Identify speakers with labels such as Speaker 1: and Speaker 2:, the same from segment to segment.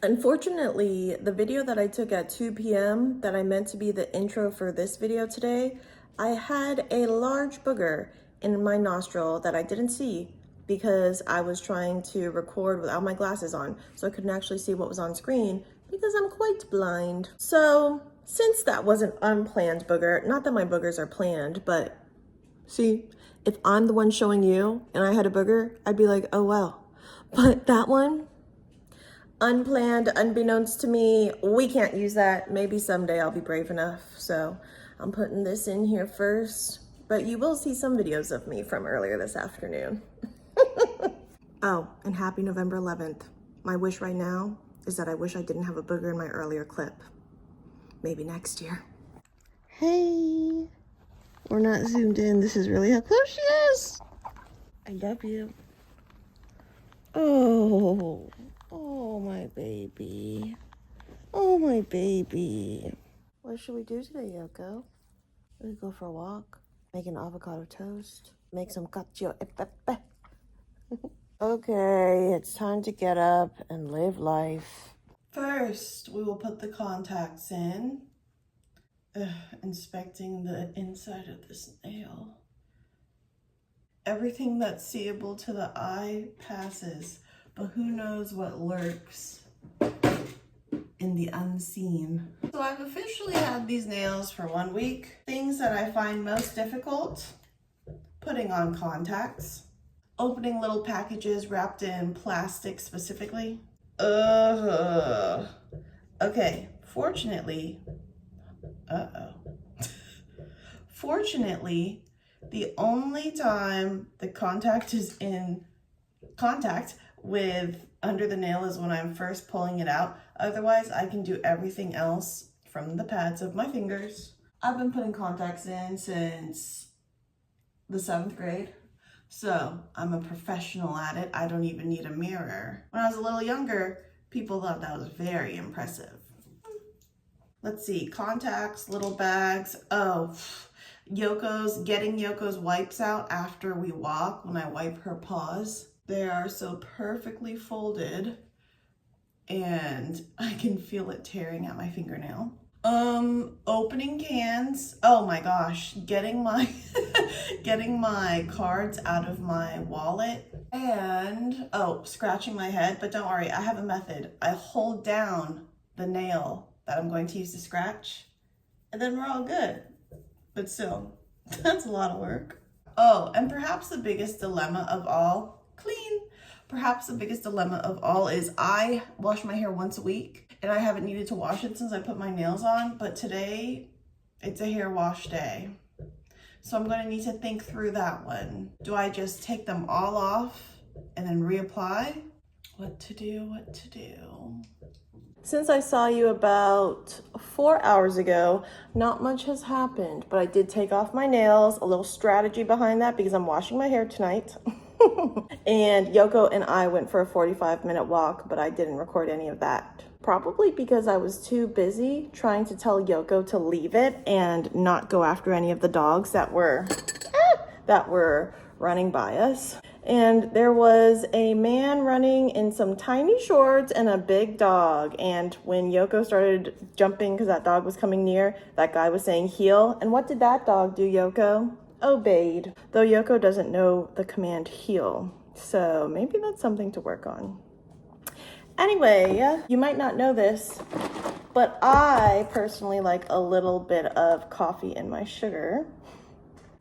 Speaker 1: Unfortunately, the video that I took at 2 p.m. that I meant to be the intro for this video today, I had a large booger in my nostril that I didn't see because I was trying to record without my glasses on, so I couldn't actually see what was on screen because I'm quite blind. So since that was an unplanned booger, not that my boogers are planned, but see, if I'm the one showing you and I had a booger, I'd be like, oh well. But that one, unplanned, unbeknownst to me, we can't use that. Maybe someday I'll be brave enough. So I'm putting this in here first, but you will see some videos of me from earlier this afternoon. Oh, and happy November 11th. My wish right now is that I wish I didn't have a booger in my earlier clip. Maybe next year. Hey, we're not zoomed in. This is really how close she is. I love you. Oh, oh my baby. Oh my baby. What should we do today, Yoko? We go for a walk, make an avocado toast, make some cacio e pepe. Okay, it's time to get up and live life. First, we will put the contacts in. Inspecting the inside of this nail. Everything that's seeable to the eye passes, but who knows what lurks in the unseen. So I've officially had these nails for 1 week. Things that I find most difficult: putting on contacts, opening little packages wrapped in plastic specifically. Okay, fortunately, fortunately, the only time the contact is in contact with under the nail is when I'm first pulling it out. Otherwise, I can do everything else from the pads of my fingers. I've been putting contacts in since the 7th grade. So I'm a professional at it. I don't even need a mirror. When I was a little younger, people thought that was very impressive. Let's see, contacts, little bags. Oh, getting Yoko's wipes out after we walk when I wipe her paws. They are so perfectly folded and I can feel it tearing at my fingernail. Opening cans. Oh my gosh, getting my getting my cards out of my wallet and scratching my head. But don't worry, I have a method. I hold down the nail that I'm going to use to scratch and then we're all good. But still, that's a lot of work. Oh, and perhaps the biggest dilemma of all, perhaps the biggest dilemma of all is I wash my hair once a week and I haven't needed to wash it since I put my nails on, but today it's a hair wash day. So I'm gonna need to think through that one. Do I just take them all off and then reapply? What to do? Since I saw you about 4 hours ago, not much has happened, but I did take off my nails. A little strategy behind that because I'm washing my hair tonight. And Yoko and I went for a 45-minute walk, but I didn't record any of that. Probably because I was too busy trying to tell Yoko to leave it and not go after any of the dogs that were running by us. And there was a man running in some tiny shorts and a big dog. And when Yoko started jumping because that dog was coming near, that guy was saying heel. And what did that dog do, Yoko? Obeyed. Though Yoko doesn't know the command heel. So maybe that's something to work on. Anyway, you might not know this, but I personally like a little bit of coffee in my sugar.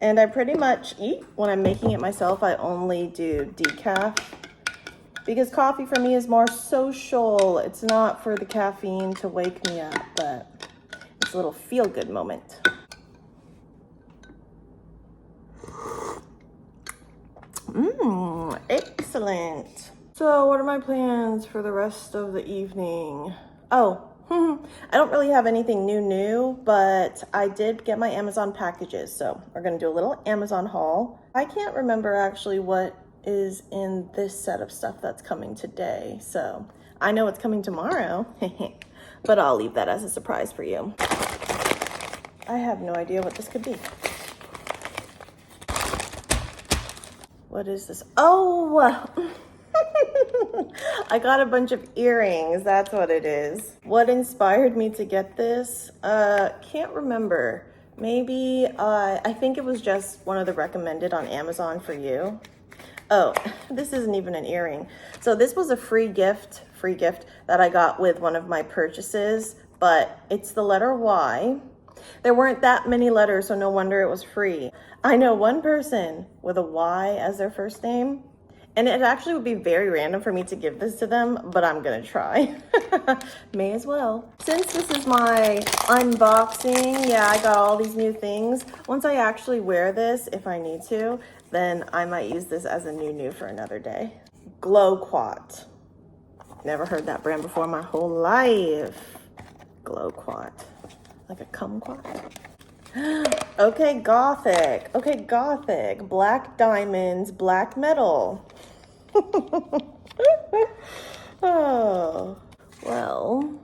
Speaker 1: And I pretty much eat when I'm making it myself. I only do decaf because coffee for me is more social. It's not for the caffeine to wake me up, but it's a little feel-good moment. Excellent. So what are my plans for the rest of the evening? Oh, I don't really have anything new, but I did get my Amazon packages, so we're gonna do a little Amazon haul. I can't remember actually what is in this set of stuff that's coming today, so I know it's coming tomorrow, but I'll leave that as a surprise for you. I have no idea what this could be. What is this? Oh, I got a bunch of earrings, that's what it is. What inspired me to get this? Can't remember. Maybe, I think it was just one of the recommended on Amazon for you. Oh, this isn't even an earring. So this was a free gift that I got with one of my purchases, but it's the letter Y. There weren't that many letters, so no wonder it was free. I know one person with a Y as their first name, and it actually would be very random for me to give this to them, but I'm gonna try. May as well. Since this is my unboxing, yeah, I got all these new things. Once I actually wear this, if I need to, then I might use this as a new for another day. Glow-Quat. Never heard that brand before my whole life. Glow-Quat. Like a kumquat. Okay, Gothic. Okay, Gothic. Black diamonds, black metal. Oh, well,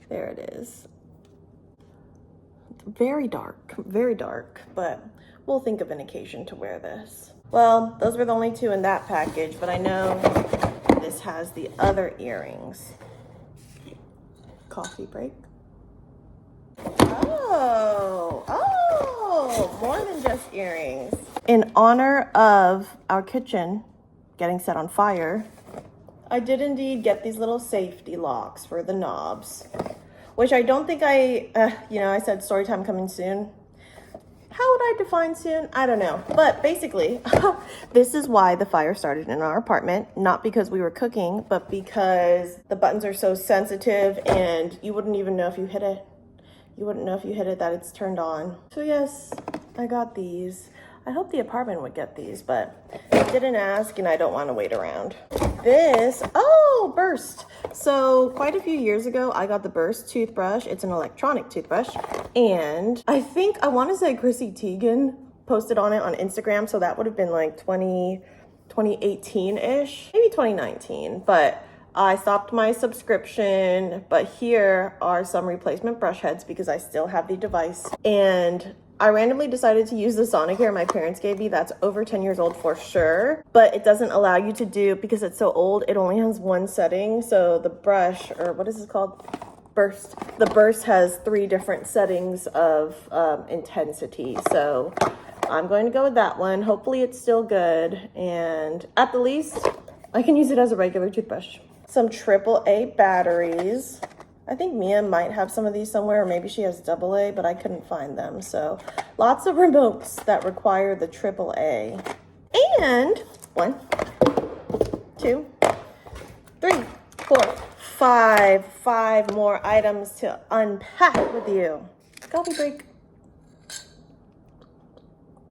Speaker 1: there it is. Very dark, but we'll think of an occasion to wear this. Well, those were the only two in that package, but I know this has the other earrings. Coffee break. Oh, more than just earrings. In honor of our kitchen getting set on fire, I did indeed get these little safety locks for the knobs, which I don't think I said story time coming soon. How would I define soon? I don't know. But basically, this is why the fire started in our apartment. Not because we were cooking, but because the buttons are so sensitive and you wouldn't even know if you hit it. You wouldn't know if you hit it that it's turned on. So yes, I got these. I hope the apartment would get these, but I didn't ask and I don't want to wait around. This, oh, Burst. So quite a few years ago, I got the Burst toothbrush. It's an electronic toothbrush. And I think, I want to say Chrissy Teigen posted on it on Instagram. So that would have been like 2018-ish, maybe 2019. But I stopped my subscription, but here are some replacement brush heads because I still have the device. And I randomly decided to use the Sonicare my parents gave me. That's over 10 years old for sure, but it doesn't allow you to do, because it's so old, it only has one setting. So the brush, or what is this called? Burst. The Burst has 3 different settings of intensity. So I'm going to go with that one. Hopefully it's still good. And at the least, I can use it as a regular toothbrush. Some AAA batteries. I think Mia might have some of these somewhere, or maybe she has AA, but I couldn't find them. So lots of remotes that require the AAA. And 1, 2, 3, 4, 5 more items to unpack with you. Coffee break.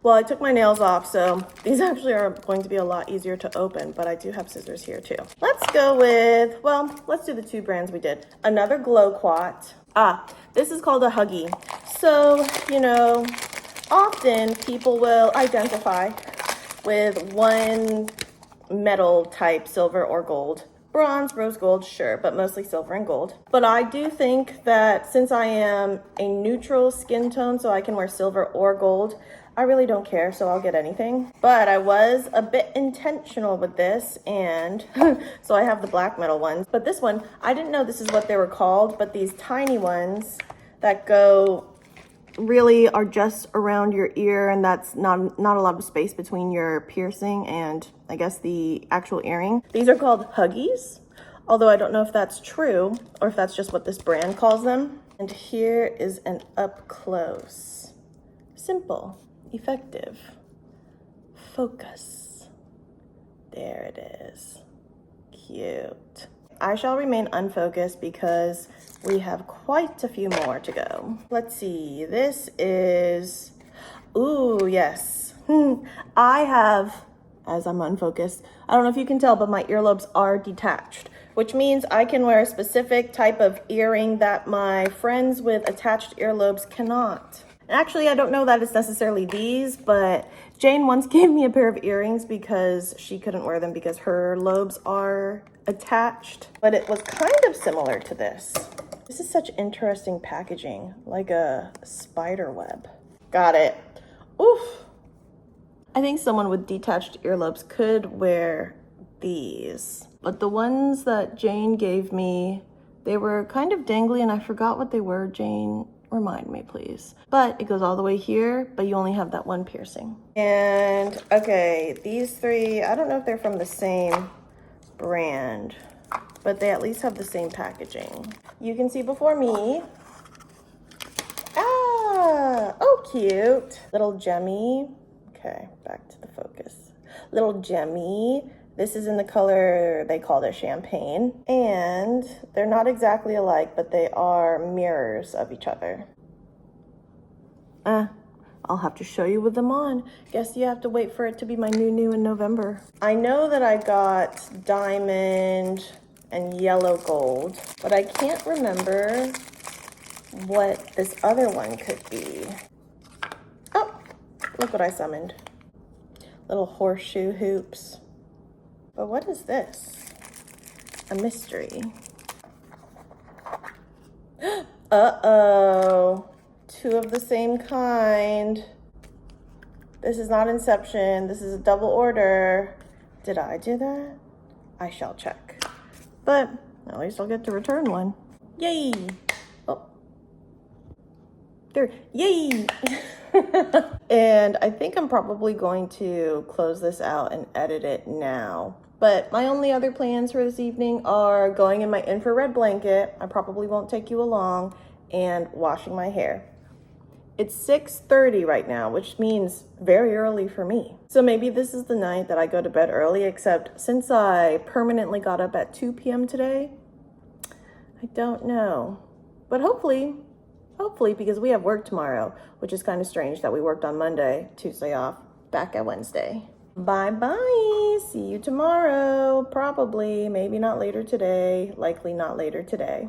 Speaker 1: Well, I took my nails off, so these actually are going to be a lot easier to open, but I do have scissors here too. Let's go with, well, let's do the 2 brands we did. Another Glow-Quat. This is called a Huggy. So, often people will identify with one metal type, silver or gold. Bronze, rose gold, sure, but mostly silver and gold. But I do think that since I am a neutral skin tone, so I can wear silver or gold, I really don't care, so I'll get anything. But I was a bit intentional with this, and so I have the black metal ones. But this one, I didn't know this is what they were called, but these tiny ones that go really are just around your ear, and that's not a lot of space between your piercing and I guess the actual earring. These are called Huggies, although I don't know if that's true or if that's just what this brand calls them. And here is an up close, simple, effective focus. There it is. Cute. I shall remain unfocused because we have quite a few more to go. Let's see. This is, ooh, yes. I have, as I'm unfocused, I don't know if you can tell, but my earlobes are detached, which means I can wear a specific type of earring that my friends with attached earlobes cannot. Actually, I don't know that it's necessarily these, but Jane once gave me a pair of earrings because she couldn't wear them because her lobes are attached, but it was kind of similar to this. This is such interesting packaging, like a spider web. Got it. Oof. I think someone with detached earlobes could wear these. But the ones that Jane gave me, they were kind of dangly and I forgot what they were. Jane, remind me please. But it goes all the way here, but you only have that one piercing. And okay, these three, I don't know if they're from the same brand, but they at least have the same packaging. You can see before me. Ah, oh cute. Little gemmy. Okay, back to the focus. Little gemmy. This is in the color, they called it champagne. And they're not exactly alike, but they are mirrors of each other. I'll have to show you with them on. Guess you have to wait for it to be my new in November. I know that I got diamond and yellow gold, but I can't remember what this other one could be. Oh, look what I summoned. Little horseshoe hoops. But what is this? A mystery. Uh-oh. Two of the same kind. This is not Inception. This is a double order. Did I do that? I shall check. But at least I'll get to return one. Yay! Oh. There. Yay! And I think I'm probably going to close this out and edit it now. But my only other plans for this evening are going in my infrared blanket. I probably won't take you along, and washing my hair. It's 6:30 right now, which means very early for me. So maybe this is the night that I go to bed early, except since I permanently got up at 2 p.m. today, I don't know. But hopefully, because we have work tomorrow, which is kind of strange that we worked on Monday, Tuesday off, back at Wednesday. Bye-bye. See you tomorrow. Probably, maybe not later today, likely not later today.